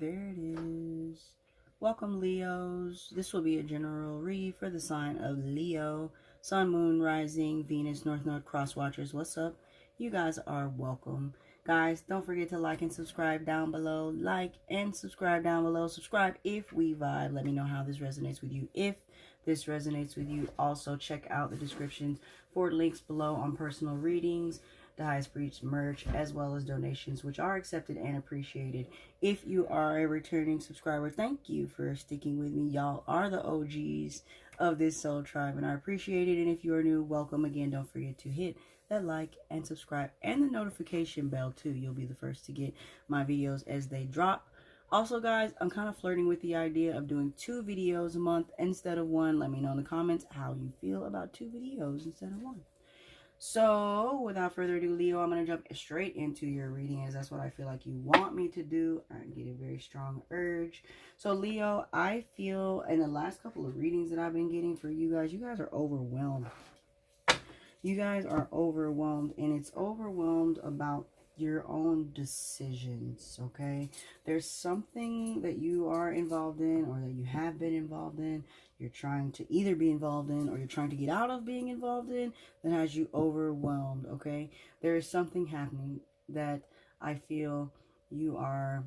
There it is. Welcome, Leos. This will be a general read for the sign of Leo. Sun, Moon, Rising, Venus, North Node, Cross Watchers. What's up? You guys are welcome. Guys, don't forget to like and subscribe down below. Like and subscribe down below. Subscribe if we vibe. Let me know how this resonates with you. If this resonates with you, also check out the descriptions for links below on personal readings, the Highest Priestess merch, as well as donations, which are accepted and appreciated. If you are a returning subscriber, thank you for sticking with me. Y'all are the OGs of this soul tribe, and I appreciate it. And if you are new, welcome again. Don't forget to hit that like and subscribe and the notification bell too. You'll be the first to get my videos as they drop. Also, guys, I'm kind of flirting with the idea of doing 2 videos a month instead of 1. Let me know in the comments how you feel about 2 videos instead of 1. So, without further ado, Leo, I'm going to jump straight into your reading, as that's what I feel like you want me to do. I get a very strong urge. So, Leo, I feel in the last couple of readings that I've been getting for you guys are overwhelmed. You guys are overwhelmed, and it's overwhelmed about your own decisions, okay? There's something that you are involved in or that you have been involved in, you're trying to either be involved in or you're trying to get out of being involved in, that has you overwhelmed, okay? There is something happening that I feel you're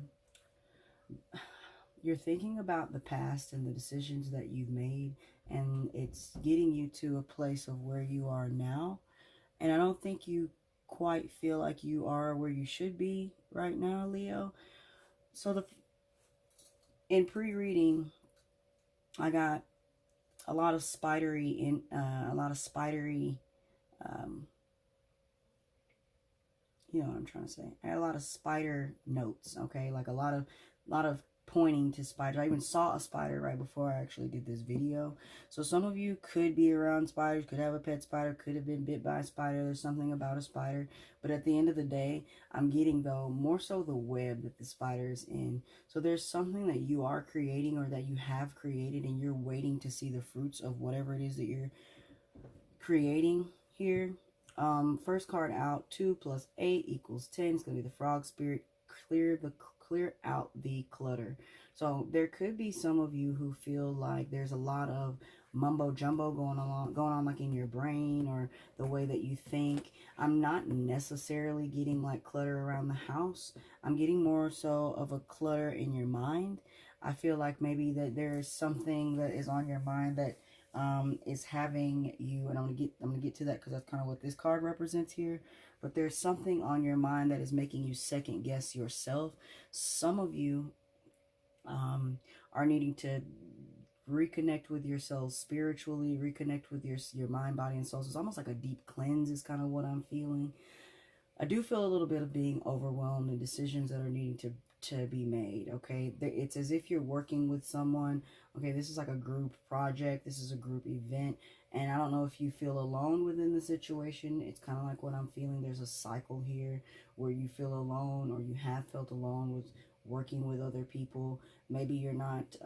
thinking about the past and the decisions that you've made, and it's getting you to a place of where you are now. And I don't think you quite feel like you are where you should be right now, Leo. So in pre-reading, I got a lot of spidery you know what I'm trying to say. I had a lot of spider notes, okay? Like a lot of pointing to spiders. I even saw a spider right before I actually did this video. So some of you could be around spiders, could have a pet spider, could have been bit by a spider. There's something about a spider. But at the end of the day, I'm getting, though, more so the web that the spider is in. So there's something that you are creating or that you have created, and you're waiting to see the fruits of whatever it is that you're creating here. First card out, 2 + 8 = 10. It's going to be the frog spirit. Clear out the clutter. So there could be some of you who feel like there's a lot of mumbo jumbo going on like in your brain or the way that you think. I'm not necessarily getting like clutter around the house. I'm getting more so of a clutter in your mind. I feel like maybe that there is something that is on your mind that is having you, and I'm gonna get to that because that's kind of what this card represents here. But there's something on your mind that is making you second guess yourself. Some of you are needing to reconnect with yourselves spiritually, reconnect with your mind, body, and soul. So it's almost like a deep cleanse is kind of what I'm feeling. I do feel a little bit of being overwhelmed and decisions that are needing to be made, okay? It's as if you're working with someone. Okay, this is like a group project. This is a group event. And I don't know if you feel alone within the situation. It's kind of like what I'm feeling. There's a cycle here where you feel alone or you have felt alone with working with other people. Maybe you're not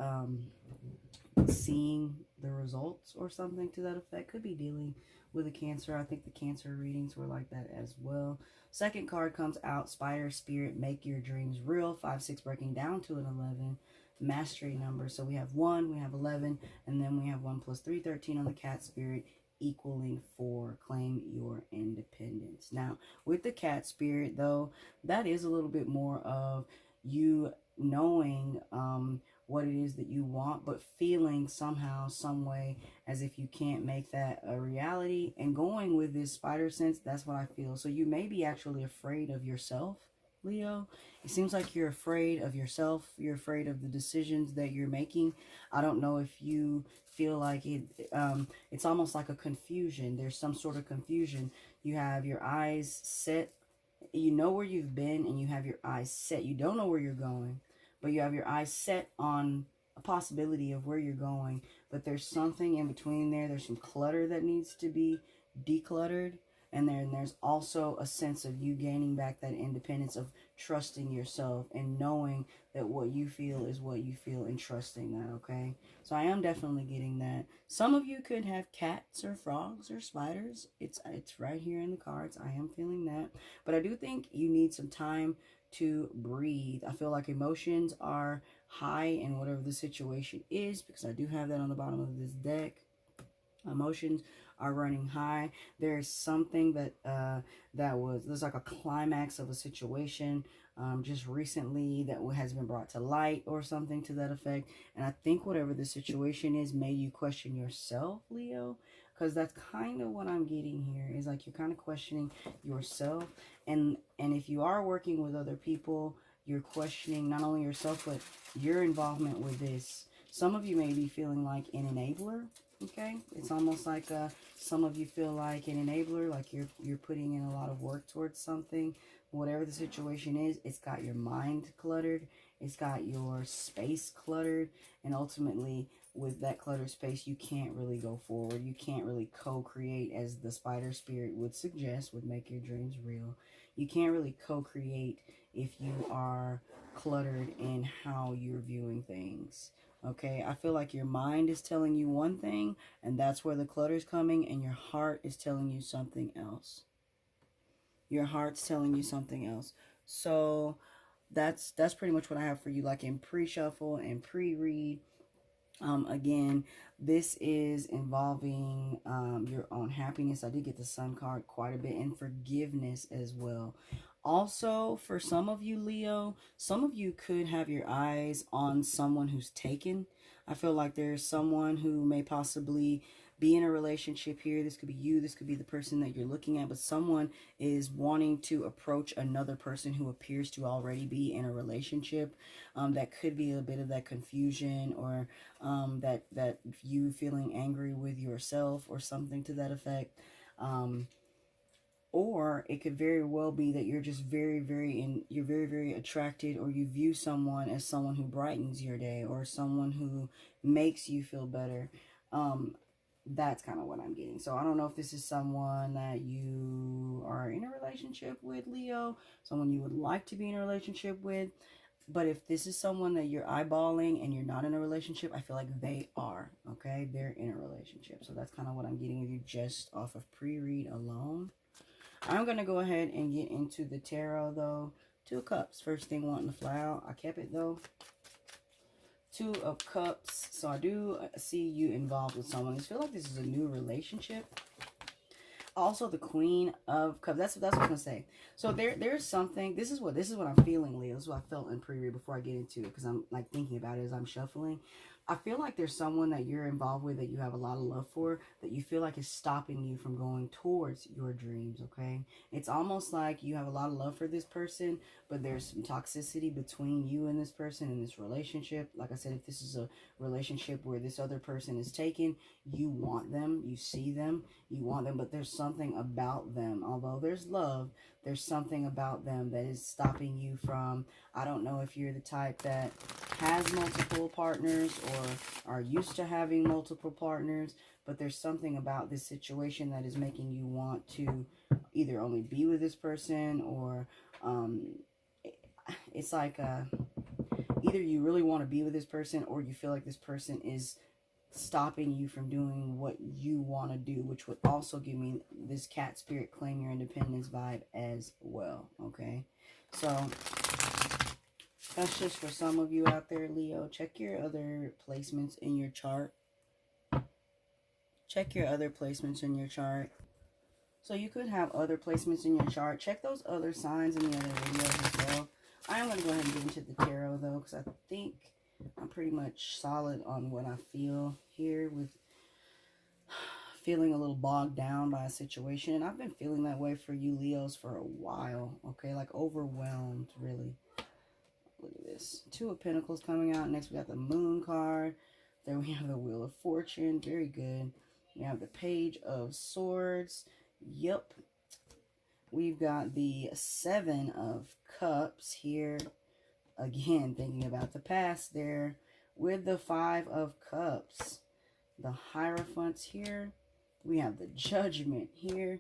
seeing the results or something to that effect. Could be dealing with a Cancer. I think the Cancer readings were like that as well. Second card comes out, Spider Spirit, make your dreams real. 5, 6 breaking down to an 11. Mastery number. So we have 1, we have 11, and then we have 1 + 3, 13 on the Cat Spirit, equaling 4. Claim your independence. Now, with the Cat Spirit, though, that is a little bit more of you knowing what it is that you want, but feeling somehow, some way, as if you can't make that a reality. And going with this spider sense, that's what I feel. So you may be actually afraid of yourself, Leo. It seems like you're afraid of yourself. You're afraid of the decisions that you're making. I don't know if you feel like it's almost like a confusion. There's some sort of confusion. You have your eyes set. You know where you've been, and you have your eyes set. You don't know where you're going, but you have your eyes set on a possibility of where you're going. But there's something in between there. There's some clutter that needs to be decluttered. And then there's also a sense of you gaining back that independence of trusting yourself and knowing that what you feel is what you feel and trusting that, okay? So I am definitely getting that. Some of you could have cats or frogs or spiders. It's right here in the cards. I am feeling that. But I do think you need some time to breathe. I feel like emotions are high in whatever the situation is, because I do have that on the bottom of this deck. Emotions are running high. There's something that there's like a climax of a situation just recently that has been brought to light or something to that effect. And I think whatever the situation is made you question yourself, Leo, because that's kind of what I'm getting here, is like you're kind of questioning yourself. And if you are working with other people, you're questioning not only yourself but your involvement with this. Some of you may be feeling like an enabler. Okay, it's almost like some of you feel like an enabler, like you're putting in a lot of work towards something. Whatever the situation is, it's got your mind cluttered, it's got your space cluttered, and ultimately with that cluttered space, you can't really go forward. You can't really co-create, as the spider spirit would suggest, would make your dreams real. You can't really co-create if you are cluttered in how you're viewing things. Okay, I feel like your mind is telling you one thing, and that's where the clutter is coming, and your heart is telling you something else. Your heart's telling you something else. So that's pretty much what I have for you, like in pre-shuffle and pre-read. Again, this is involving your own happiness. I did get the Sun card quite a bit, and forgiveness as well. Also, for some of you, Leo, some of you could have your eyes on someone who's taken. I feel like there's someone who may possibly be in a relationship here. This could be you. This could be the person that you're looking at. But someone is wanting to approach another person who appears to already be in a relationship. That could be a bit of that confusion, or that you feeling angry with yourself or something to that effect. Or it could very well be that you're just you're very, very attracted, or you view someone as someone who brightens your day, or someone who makes you feel better. That's kind of what I'm getting. So I don't know if this is someone that you are in a relationship with, Leo, someone you would like to be in a relationship with. But if this is someone that you're eyeballing and you're not in a relationship, I feel like they are, okay? They're in a relationship. So that's kind of what I'm getting with you just off of pre-read alone. I'm going to go ahead and get into the tarot, though. 2 of Cups. First thing wanting to fly out. I kept it, though. 2 of Cups. So I do see you involved with someone. I feel like this is a new relationship. Also, the Queen of Cups. That's what I was going to say. So there's something. This is what I'm feeling, Leo. This is what I felt in pre-read before I get into it, because I'm like thinking about it as I'm shuffling. I feel like there's someone that you're involved with that you have a lot of love for, that you feel like is stopping you from going towards your dreams, okay? It's almost like you have a lot of love for this person, but there's some toxicity between you and this person in this relationship. Like I said, if this is a relationship where this other person is taken, you want them, you see them, you want them, but there's something about them. Although there's love, there's something about them that is stopping you from, I don't know if you're the type that has multiple partners or are used to having multiple partners, but there's something about this situation that is making you want to either only be with this person, or it's like either you really want to be with this person, or you feel like this person is stopping you from doing what you want to do, which would also give me this cat spirit claim your independence vibe as well, okay? So that's just for some of you out there, Leo. Check your other placements in your chart. Check your other placements in your chart. So you could have other placements in your chart. Check those other signs in the other videos as well. I am going to go ahead and get into the tarot, though, because I think I'm pretty much solid on what I feel here, with feeling a little bogged down by a situation. And I've been feeling that way for you, Leos, for a while, okay? Like overwhelmed, really. Look at this. 2 of Pentacles coming out. Next, we got the Moon card. Then we have the Wheel of Fortune. Very good. We have the Page of Swords. Yep. We've got the 7 of Cups here. Again, thinking about the past there. With the 5 of Cups. The Hierophants here. We have the Judgment here.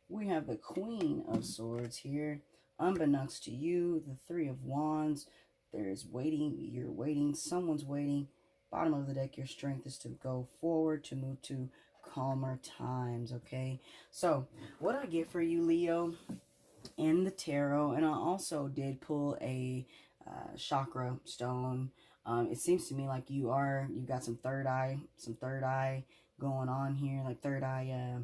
We have the Queen of Swords here. Unbeknownst to you, the 3 of Wands. There's waiting, you're waiting, someone's waiting. Bottom of the deck, your strength is to go forward, to move to calmer times, okay? So, what I get for you, Leo, in the tarot. And I also did pull a chakra stone. It seems to me like you've got some third eye going on here, like third eye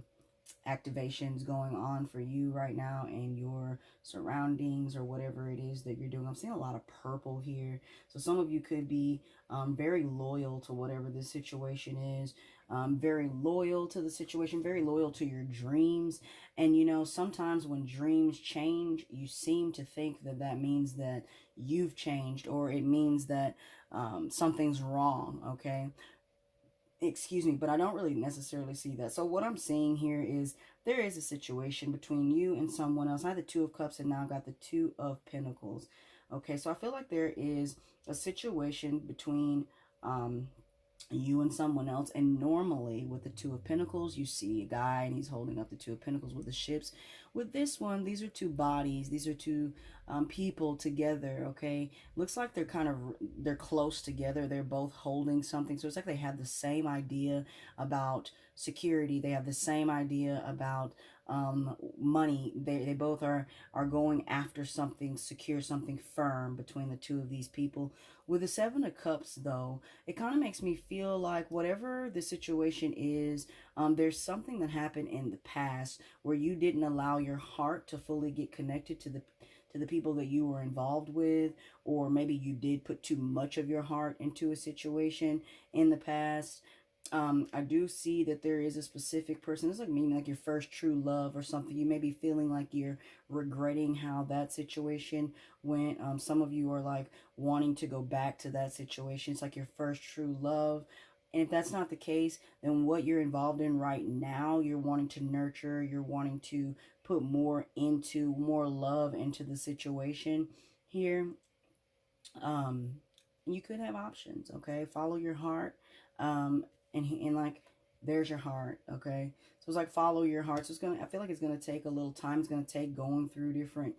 activations going on for you right now in your surroundings or whatever it is that you're doing. I'm seeing a lot of purple here. So some of you could be very loyal to whatever this situation is, very loyal to the situation, very loyal to your dreams. And, you know, sometimes when dreams change, you seem to think that that means that you've changed, or it means that something's wrong, okay? Excuse me, but I don't really necessarily see that. So what I'm seeing here is there is a situation between you and someone else. I had the Two of Cups and now I've got the Two of Pentacles. Okay, so I feel like there is a situation between you and someone else. And normally with the Two of Pentacles, you see a guy and he's holding up the Two of Pentacles with the ships. With this one, these are two bodies. These are two people together, okay? Looks like they're close together. They're both holding something. So it's like they have the same idea about security. They have the same idea about money. They both are going after something secure, something firm between the two of these people. With the Seven of Cups, though, it kind of makes me feel like whatever the situation is, there's something that happened in the past where you didn't allow your heart to fully get connected to the people that you were involved with, or maybe you did put too much of your heart into a situation in the past. I do see that there is a specific person. It's like meaning like your first true love or something. You may be feeling like you're regretting how that situation went. Some of you are like wanting to go back to that situation. It's like your first true love. And if that's not the case, then what you're involved in right now, you're wanting to nurture, you're wanting to put more love into the situation here. Um, you could have options, okay? Follow your heart. And like there's your heart, okay? So it's like follow your heart. So I feel like it's gonna take a little time. It's gonna take going through different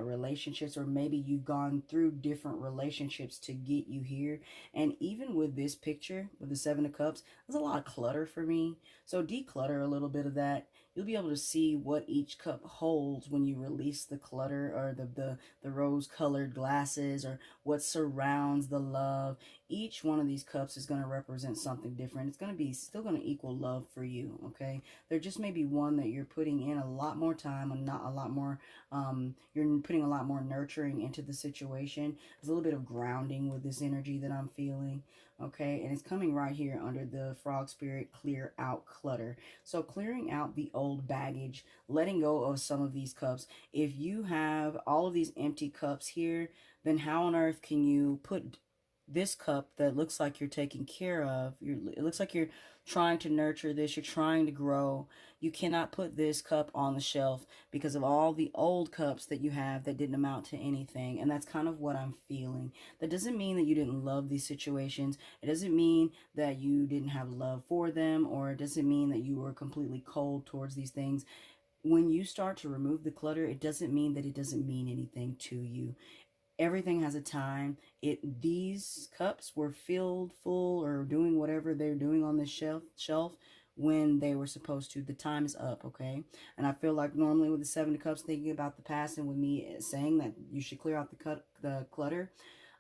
relationships, or maybe you've gone through different relationships to get you here. And even with this picture with the Seven of Cups, there's a lot of clutter for me. So declutter a little bit of that. You'll be able to see what each cup holds when you release the clutter, or the rose colored glasses, or what surrounds the love. Each one of these cups is going to represent something different. It's going to be still going to equal love for you, okay? There just may be one that you're putting in a lot more time and not a lot more, you're putting a lot more nurturing into the situation. There's a little bit of grounding with this energy that I'm feeling, okay? And it's coming right here under the Frog Spirit, clear out clutter. So clearing out the old baggage, letting go of some of these cups. If you have all of these empty cups here, then how on earth can you put this cup that looks like you're taking care of? It looks like you're trying to nurture this, you're trying to grow. You cannot put this cup on the shelf because of all the old cups that you have that didn't amount to anything. And that's kind of what I'm feeling. That doesn't mean that you didn't love these situations. It doesn't mean that you didn't have love for them, or it doesn't mean that you were completely cold towards these things. When you start to remove the clutter, it doesn't mean that it doesn't mean anything to you. Everything has a time. These cups were filled full, or doing whatever they're doing on this shelf when they were supposed to. The time is up, okay? And I feel like normally with the Seven of Cups, thinking about the past, and with me saying that you should clear out the clutter,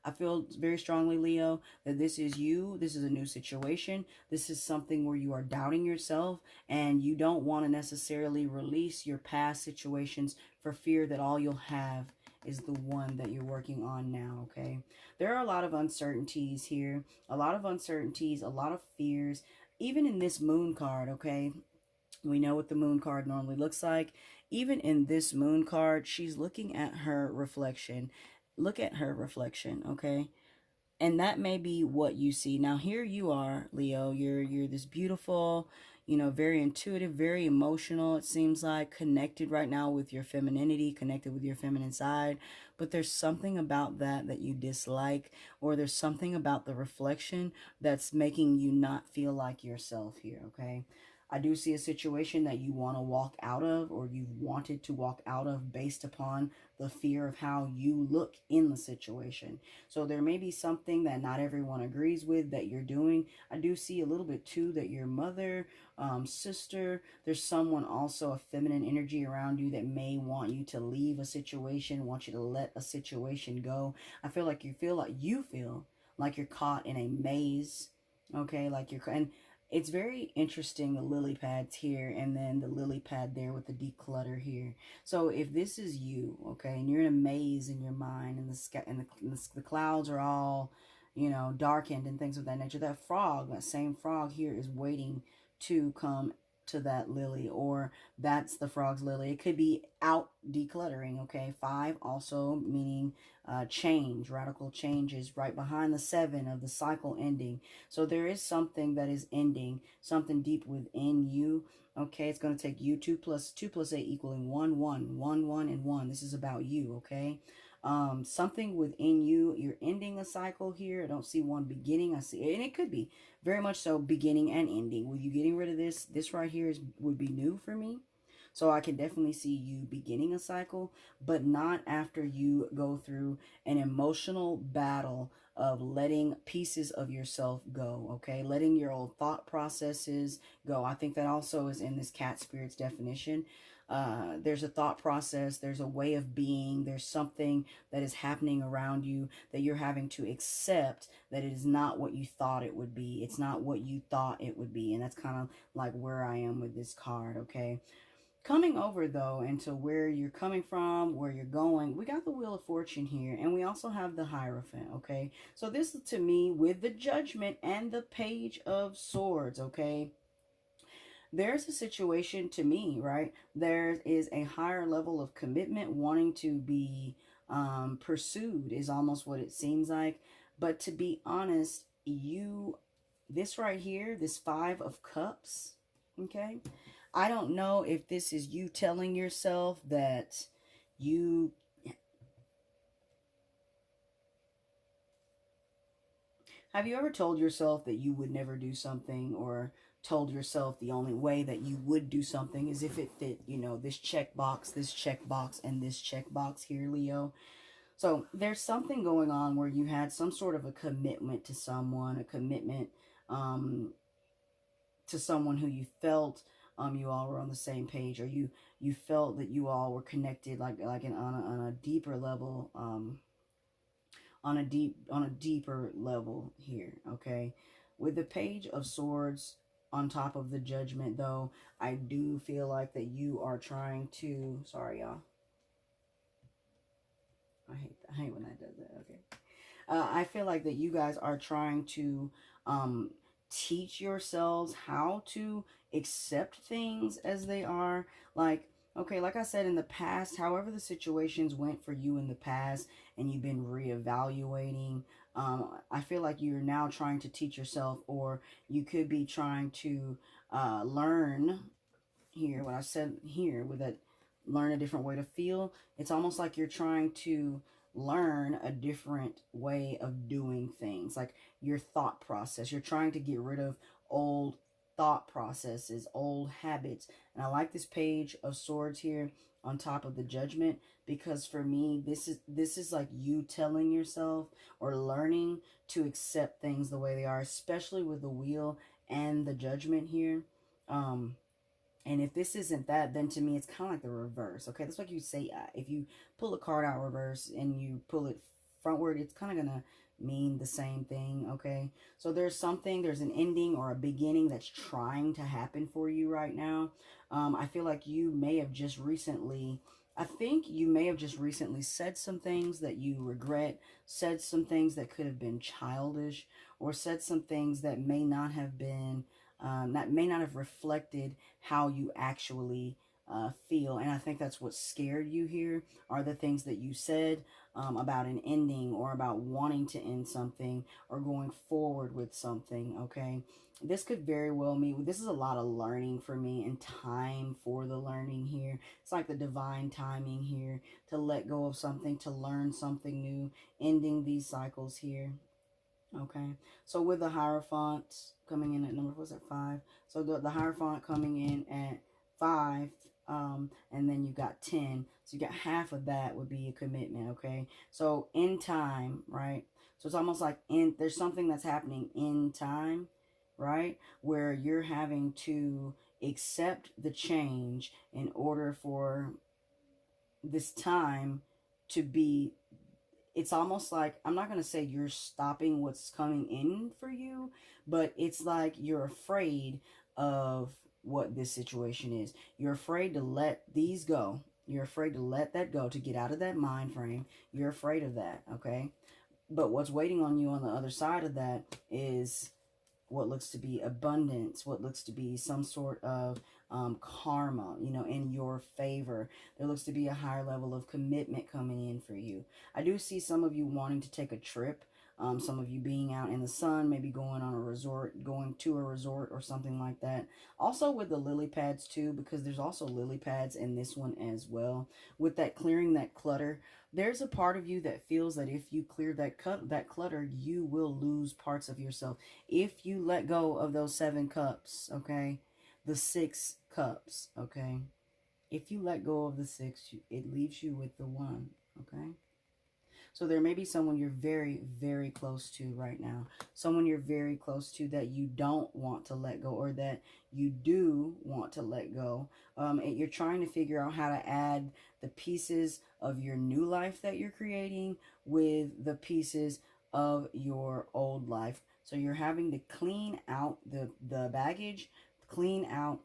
I feel very strongly, Leo, that this is you. This is a new situation. This is something where you are doubting yourself, and you don't want to necessarily release your past situations for fear that all you'll have is the one that you're working on now, okay? There are a lot of uncertainties here, a lot of uncertainties, a lot of fears, even in this moon card, okay? We know what the moon card normally looks like. Even in this moon card, she's looking at her reflection. Look at her reflection, okay? And that may be what you see. Now here you are, Leo. You're this beautiful, you know, very intuitive, very emotional, it seems like, connected right now with your femininity, connected with your feminine side. But there's something about that you dislike, or there's something about the reflection that's making you not feel like yourself here, okay? I do see a situation that you want to walk out of, or you've wanted to walk out of based upon the fear of how you look in the situation. So there may be something that not everyone agrees with that you're doing. I do see a little bit too that your mother, sister, there's someone also, a feminine energy around you that may want you to leave a situation, want you to let a situation go. I feel like you feel like you're caught in a maze. Okay, like and it's very interesting, the lily pads here and then the lily pad there with the declutter here. So if this is you, okay, and you're in a maze in your mind, and the sky and the clouds are all, you know, darkened and things of that nature, that frog, that same frog here, is waiting to come to that lily, or that's the frog's lily. It could be out decluttering. Okay, 5 also meaning change, radical changes, right behind the 7 of the cycle ending. So there is something that is ending, something deep within you. Okay, it's going to take you 2 plus 8 equaling 1, 1, 1, 1, and 1. This is about you. Okay, something within you, you're ending a cycle here. I don't see one beginning. I see, and it could be very much so beginning and ending. With you getting rid of this right here would be new for me. So I can definitely see you beginning a cycle, but not after you go through an emotional battle of letting pieces of yourself go, okay? Letting your old thought processes go. I think that also is in this cat spirit's definition. There's a thought process, there's a way of being, there's something that is happening around you that you're having to accept that it is not what you thought it would be. It's not what you thought it would be. And that's kind of like where I am with this card, okay? Coming over though into where you're coming from, where you're going, we got the Wheel of Fortune here, and we also have the Hierophant, okay? So this to me, with the Judgment and the Page of Swords, okay? There's a situation to me, right? There is a higher level of commitment wanting to be pursued is almost what it seems like. But to be honest, this right here, this 5 of Cups, okay? I don't know if this is you telling yourself that you... Have you ever told yourself that you would never do something, or told yourself the only way that you would do something is if it fit, you know, this checkbox, and this checkbox here, Leo? So there's something going on where you had some sort of a commitment to someone, a commitment to someone who you felt you all were on the same page, or you felt that you all were connected, like on a deeper level, on a deeper level here, okay? With the Page of Swords on top of the Judgment, though, I do feel like that you are trying to... Sorry, y'all. I hate when that does that. Okay. I feel like that you guys are trying to teach yourselves how to accept things as they are. Like, okay, like I said, in the past, however the situations went for you in the past, and you've been reevaluating, I feel like you're now trying to teach yourself, or you could be trying to learn here, what I said here with that, learn a different way to feel. It's almost like you're trying to learn a different way of doing things, like your thought process. You're trying to get rid of old thought processes, old habits. And I like this Page of Swords here on top of the Judgment, because for me, this is like you telling yourself, or learning to accept things the way they are, especially with the Wheel and the Judgment here. And if this isn't that, then to me, it's kind of like the reverse. Okay, that's like you say, if you pull a card out reverse and you pull it frontward, it's kind of going to mean the same thing, okay? So there's an ending or a beginning that's trying to happen for you right now. I feel like you may have just recently... I think you may have just recently said some things that you regret, said some things that could have been childish, or said some things that may not have been... that may not have reflected how you actually feel. And I think that's what scared you here, are the things that you said about an ending, or about wanting to end something, or going forward with something, okay? This could very well mean... This is a lot of learning for me, and time for the learning here. It's like the divine timing here, to let go of something, to learn something new, ending these cycles here. Okay, so with the Hierophant coming in at number, what's that, 5? So the Hierophant coming in at 5, and then you got 10. So you got half of that would be a commitment, okay? So in time, right? So it's almost like there's something that's happening in time, right? Where you're having to accept the change in order for this time to be, it's almost like, I'm not going to say you're stopping what's coming in for you, but it's like you're afraid of what this situation is. You're afraid to let these go. You're afraid to let that go, to get out of that mind frame. You're afraid of that, okay? But what's waiting on you on the other side of that is what looks to be abundance, what looks to be some sort of karma, you know, in your favor. There looks to be a higher level of commitment coming in for you. I do see some of you wanting to take a trip. Some of you being out in the sun, maybe going on a resort, going to a resort or something like that. Also with the lily pads too, because there's also lily pads in this one as well. With that clearing that clutter, there's a part of you that feels that if you clear that clutter, you will lose parts of yourself. If you let go of those 7 cups, okay, the 6 cups, okay, if you let go of the 6, it leaves you with the 1, okay. So there may be someone you're very, very close to right now. Someone you're very close to that you don't want to let go, or that you do want to let go. And you're trying to figure out how to add the pieces of your new life that you're creating with the pieces of your old life. So you're having to clean out the baggage, clean out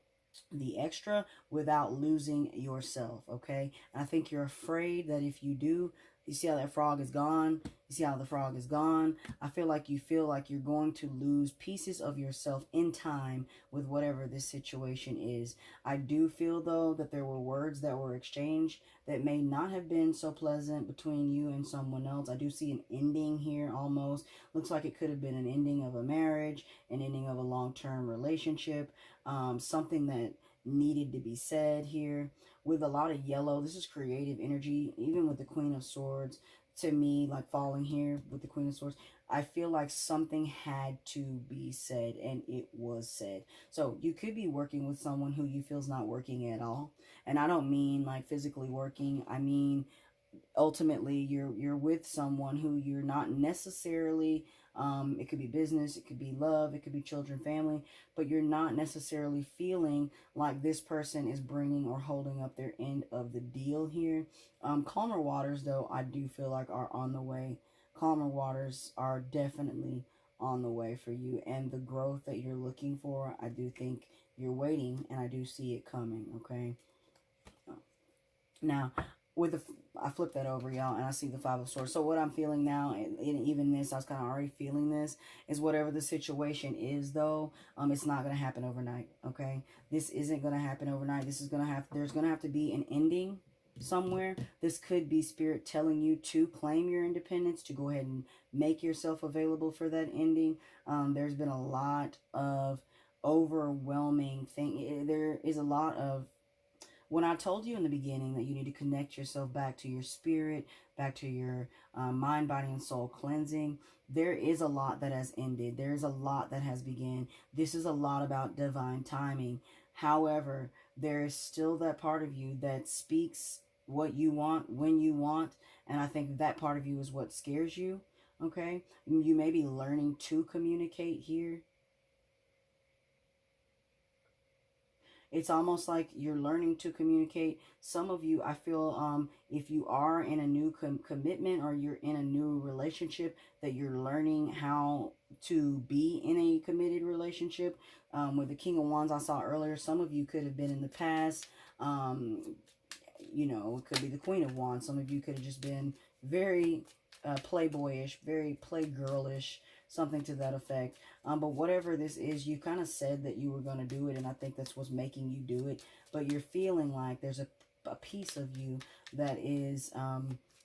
the extra without losing yourself, okay? And I think you're afraid that if you do, you see how that frog is gone? You see how the frog is gone? I feel like you're going to lose pieces of yourself in time with whatever this situation is. I do feel, though, that there were words that were exchanged that may not have been so pleasant between you and someone else. I do see an ending here almost. Looks like it could have been an ending of a marriage, an ending of a long-term relationship, something that needed to be said here. With a lot of yellow, this is creative energy, even with the Queen of Swords. To me, like falling here with the Queen of Swords, I feel like something had to be said, and it was said. So you could be working with someone who you feel is not working at all. And I don't mean like physically working. I mean ultimately you're with someone who you're not necessarily, it could be business, it could be love, it could be children, family, but you're not necessarily feeling like this person is bringing or holding up their end of the deal here. Calmer waters, though, I do feel like are on the way. Calmer waters are definitely on the way for you, and the growth that you're looking for, I do think you're waiting, and I do see it coming, okay? Now, with the, I flip that over, y'all, and I see the 5 of Swords. So what I'm feeling now, and even this, I was kind of already feeling this, is whatever the situation is, though, it's not going to happen overnight, okay? This isn't going to happen overnight. This is going to have, there's going to have to be an ending somewhere. This could be Spirit telling you to claim your independence, to go ahead and make yourself available for that ending. There's been a lot of overwhelming thing. There is a lot of, when I told you in the beginning that you need to connect yourself back to your spirit, back to your mind, body, and soul cleansing, there is a lot that has ended. There is a lot that has begun. This is a lot about divine timing. However, there is still that part of you that speaks what you want, when you want, and I think that part of you is what scares you, okay? You may be learning to communicate here. It's almost like you're learning to communicate. Some of you, I feel, if you are in a new commitment or you're in a new relationship, that you're learning how to be in a committed relationship. With the King of Wands I saw earlier, some of you could have been in the past, you know, it could be the Queen of Wands. Some of you could have just been very playboyish, very playgirlish, something to that effect. But whatever this is, you kind of said that you were going to do it, and I think that's what's making you do it. But you're feeling like there's a piece of you that is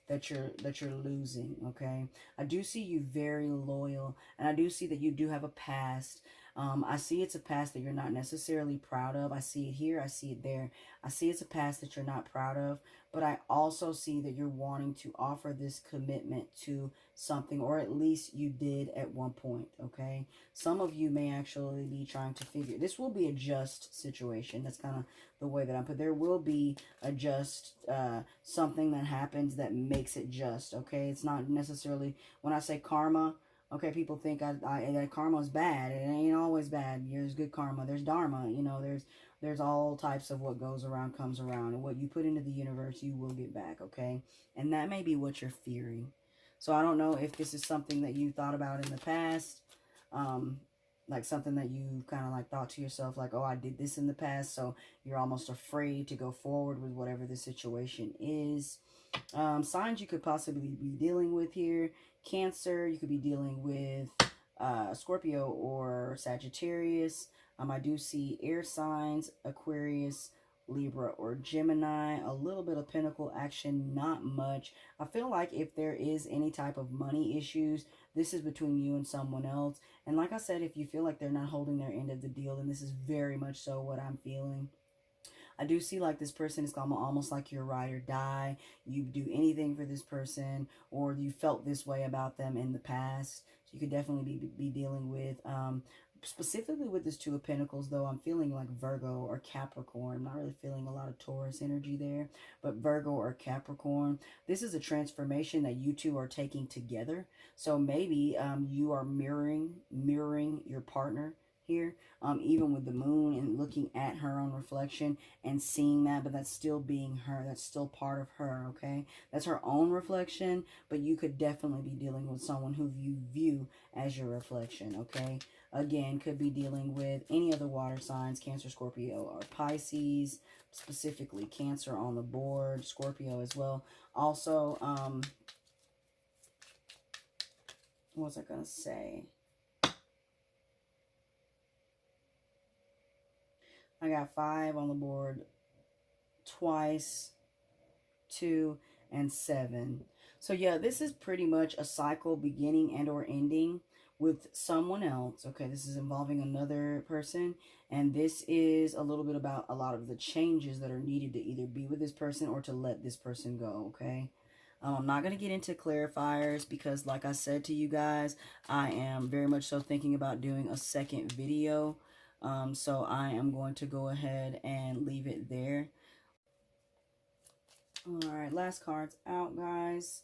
that you're losing, okay? I do see you very loyal, and I do see that you do have a past. I see it's a past that you're not necessarily proud of. I see it here, I see it there. I see it's a past that you're not proud of, but I also see that you're wanting to offer this commitment to something, or at least you did at one point, okay? Some of you may actually be trying to figure, this will be a just situation. That's kind of the way that I put, there will be a just, something that happens that makes it just, okay? It's not necessarily, when I say karma, okay, people think that karma is bad. It ain't always bad. There's good karma. There's dharma. You know, there's all types of what goes around comes around. And what you put into the universe, you will get back, okay? And that may be what you're fearing. So I don't know if this is something that you thought about in the past. Like something that you kind of like thought to yourself, like, oh, I did this in the past. So you're almost afraid to go forward with whatever the situation is. Signs you could possibly be dealing with here. Cancer, you could be dealing with Scorpio or Sagittarius. I do see air signs, Aquarius, Libra, or Gemini. A little bit of Pentacle action, not much. I feel like if there is any type of money issues, this is between you and someone else. And like I said, if you feel like they're not holding their end of the deal, then this is very much so what I'm feeling. I do see like this person is almost like your ride or die. You do anything for this person, or you felt this way about them in the past. So you could definitely be dealing with, specifically with this Two of Pentacles, though, I'm feeling like Virgo or Capricorn. I'm not really feeling a lot of Taurus energy there, but Virgo or Capricorn. This is a transformation that you two are taking together. So maybe you are mirroring your partner here, even with the moon and looking at her own reflection and seeing that, but that's still being her. That's still part of her, okay? That's her own reflection, but you could definitely be dealing with someone who you view as your reflection, okay? Again, could be dealing with any other water signs, Cancer, Scorpio, or Pisces, specifically Cancer on the board, Scorpio as well. Also, what was I going to say? I got 5 on the board twice, 2, and 7. So yeah, this is pretty much a cycle beginning and or ending with someone else. Okay, this is involving another person, and this is a little bit about a lot of the changes that are needed to either be with this person or to let this person go, okay? I'm not going to get into clarifiers because like I said to you guys, I am very much so thinking about doing a second video. So I am going to go ahead and leave it there. All right, last card's out, guys.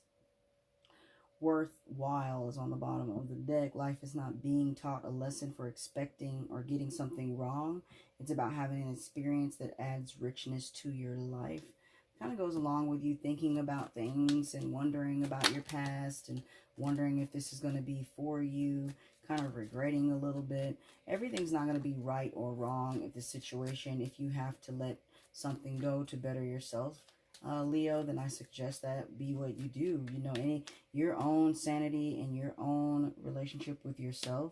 Worthwhile is on the bottom of the deck. Life is not being taught a lesson for expecting or getting something wrong. It's about having an experience that adds richness to your life. Kind of goes along with you thinking about things and wondering about your past and wondering if this is going to be for you, kind of regretting a little bit. Everything's not going to be right or wrong at this situation. If you have to let something go to better yourself, Leo, then I suggest that be what you do. You know, your own sanity and your own relationship with yourself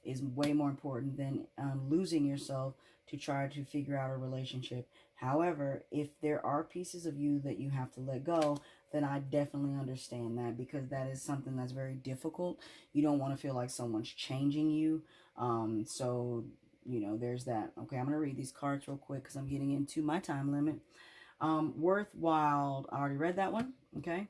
is way more important than losing yourself to try to figure out a relationship. However, if there are pieces of you that you have to let go, then I definitely understand that, because that is something that's very difficult. You don't want to feel like someone's changing you. So, you know, there's that. Okay, I'm going to read these cards real quick because I'm getting into my time limit. Worthwhile, I already read that one. Okay.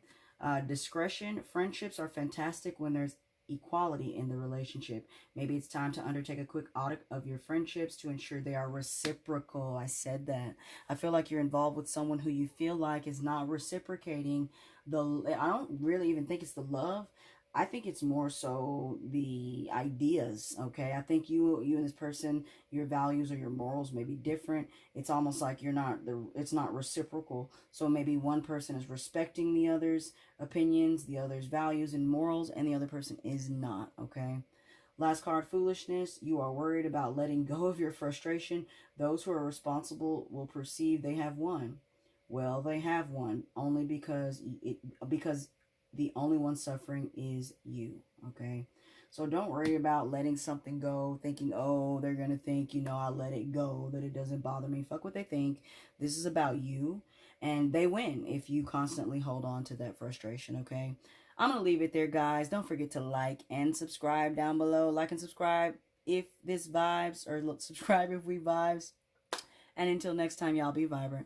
Discretion. Friendships are fantastic when there's equality in the relationship. Maybe it's time to undertake a quick audit of your friendships to ensure they are reciprocal. I said that. I feel like you're involved with someone who you feel like is not reciprocating I don't really even think it's the love. I think it's more so the ideas, okay? I think you and this person, your values or your morals may be different. It's almost like it's not reciprocal. So maybe one person is respecting the other's opinions, the other's values and morals, and the other person is not, okay? Last card, foolishness. You are worried about letting go of your frustration. Those who are responsible will perceive they have won. Well, they have won only because the only one suffering is you, okay? So don't worry about letting something go, thinking, oh, they're going to think, you know, I let it go, that it doesn't bother me. Fuck what they think. This is about you, and they win if you constantly hold on to that frustration, okay? I'm going to leave it there, guys. Don't forget to like and subscribe down below. Like and subscribe if this vibes, or subscribe if we vibes. And until next time, y'all be vibrant.